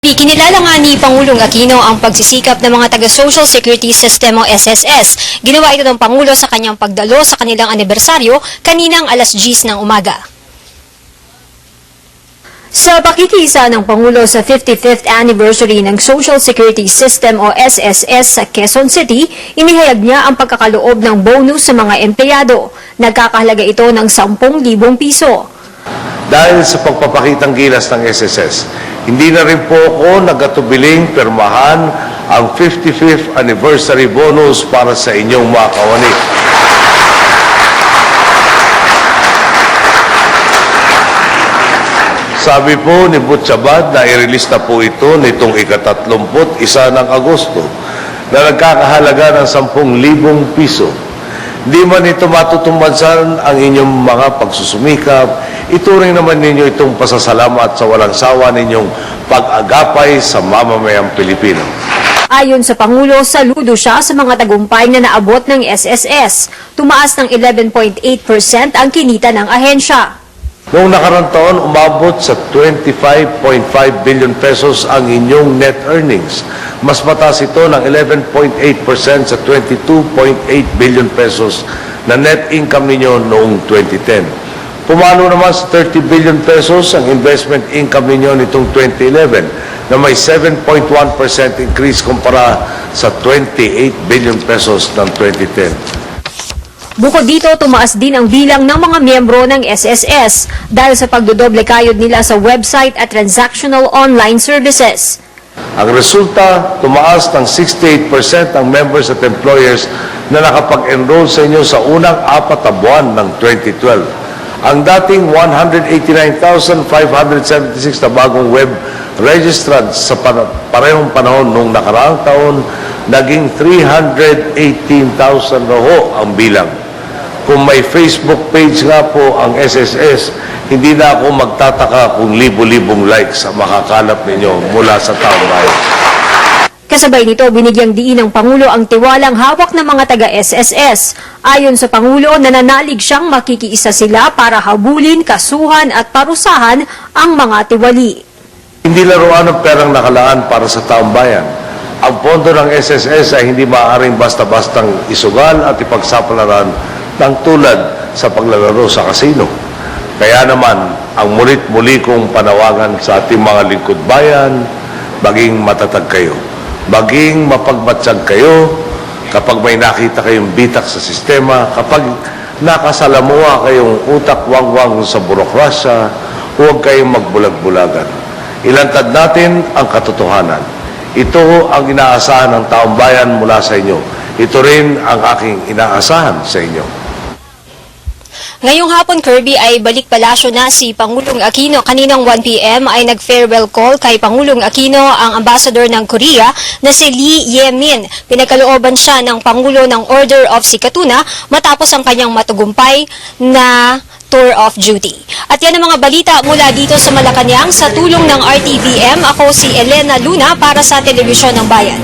Kinilala nga ni Pangulong Aquino ang pagsisikap ng mga taga-Social Security System o SSS. Ginawa ito ng Pangulo sa kanyang pagdalo sa kanilang anibersaryo kaninang alas 10 ng umaga. Sa pakikiisa ng Pangulo sa 55th anniversary ng Social Security System o SSS sa Quezon City, inihayag niya ang pagkakaloob ng bonus sa mga empleyado. Nagkakahalaga ito ng 10,000 piso. Dahil sa pagpapakitang gilas ng SSS, hindi na rin po ako nagatubiling pirmahan ang 55th anniversary bonus para sa inyong mga kawani. Sabi po ni Butchabad na i-release na po ito nitong ika-31 ng Agosto na nagkakahalaga ng 10,000 piso. Di man ito matutumbansan ang inyong mga pagsusumikap, ituring naman ninyo itong pasasalamat sa walang sawa ninyong pag-agapay sa mamamayang Pilipino. Ayon sa Pangulo, saludo siya sa mga tagumpay na naabot ng SSS. Tumaas ng 11.8% ang kinita ng ahensya. Noong nakarang taon, umabot sa 25.5 billion pesos ang inyong net earnings. Mas mataas ito ng 11.8% sa 22.8 billion pesos na net income ninyo noong 2010. Pumalo naman sa 30 billion pesos ang investment income ninyo nitong 2011 na may 7.1% increase kumpara sa 28 billion pesos ng 2010. Bukod dito, tumaas din ang bilang ng mga miyembro ng SSS dahil sa pagdodoble kayod nila sa website at transactional online services. Ang resulta, tumaas ng 68% ang members at employers na nakapag-enroll sa inyo sa unang 4 na buwan ng 2012. Ang dating 189,576 na bagong web registrants sa parehong panahon noong nakaraang taon, naging 318,000 na ho ang bilang. Kung may Facebook page nga po ang SSS, hindi na ako magtataka kung libo-libong likes ang makakalap ninyo mula sa taong bayan. Kasabay nito, binigyang diin ng Pangulo ang tiwalang hawak ng mga taga-SSS. Ayon sa Pangulo, nananalig siyang makikiisa sila para habulin, kasuhan at parusahan ang mga tiwali. Hindi laruan ng perang nakalaan para sa taong bayan. Ang pondo ng SSS ay hindi maaaring basta-bastang isugal at ipagsapalaran ng tulad sa paglalaro sa kasino. Kaya naman, ang mulit-muli kong panawagan sa ating mga lingkod bayan, maging matatag kayo. Maging mapagmatsyag kayo kapag may nakita kayong bitak sa sistema, kapag nakasalamuha kayong utak wangwang sa burokrasya, huwag kayong magbulag-bulagan. Ilantad natin ang katotohanan. Ito ang inaasahan ng taong bayan mula sa inyo. Ito rin ang aking inaasahan sa inyo. Ngayong hapon, Kirby, ay balik palasyo na si Pangulong Aquino. Kaninang 1 p.m. ay nag-farewell call kay Pangulong Aquino ang ambassador ng Korea na si Lee Ye-min. Pinagkalooban siya ng Pangulo ng Order of Sikatuna matapos ang kanyang matagumpay na tour of duty. At yan ang mga balita mula dito sa Malacanang sa tulong ng RTVM. Ako si Elena Luna para sa Telebisyon ng Bayan.